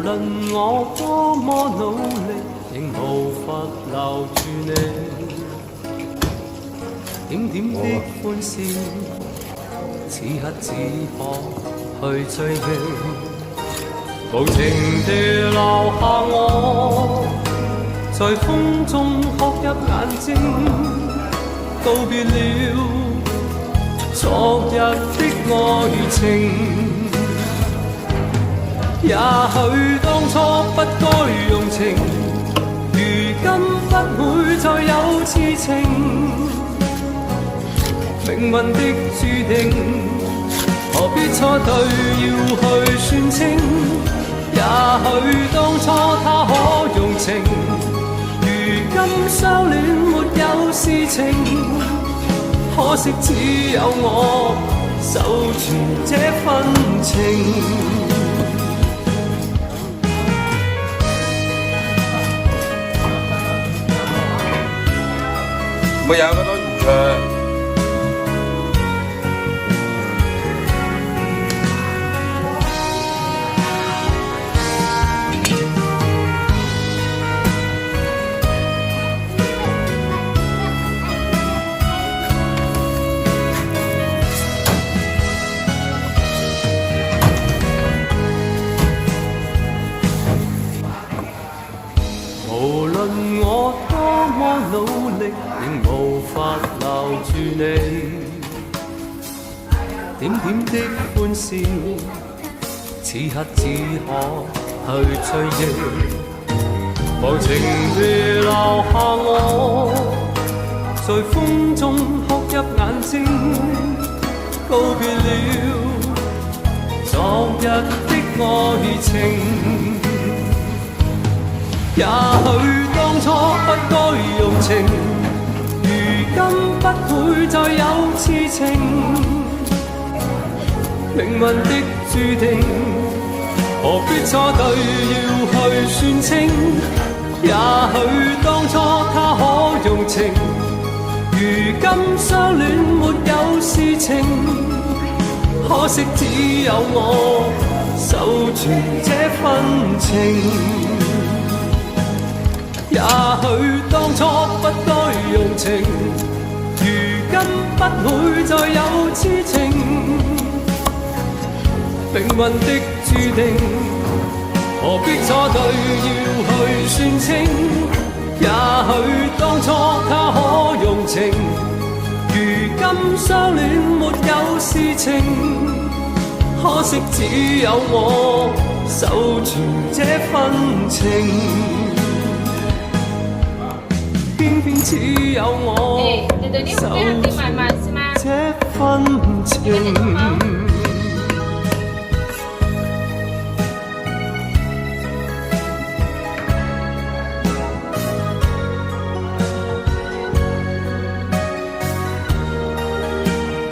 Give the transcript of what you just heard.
論我多麼努力，仍無法留住你。點點的歡笑，此刻只可去追憶，無情地留下我，在風中哭泣眼睛，告別了昨日的愛情。也許當初不該用情，如今不會再有痴情。命運的注定，何必錯對要去算清？也許當初他可用情，如今相戀沒有事情。可惜只有我守住這份情。會有嗰種無論我多麼努力，仍無法留住你。點點的歡笑，此刻只可去追憶。無情地留下我，在風中哭泣眼睛，告別了昨日的愛情。也許當初不該用情，如今不會再有痴情。命運的注定，何必錯對要去算清？也許當初他可用情，如今相戀沒有事情。可惜只有我守住這份情。也許當初不該用情，如今不會再有痴情。命運的注定，何必錯對要去算清？也許當初他可用情，如今相戀沒有事情。可惜只有我守住這份情。偏偏只有我守住這份情。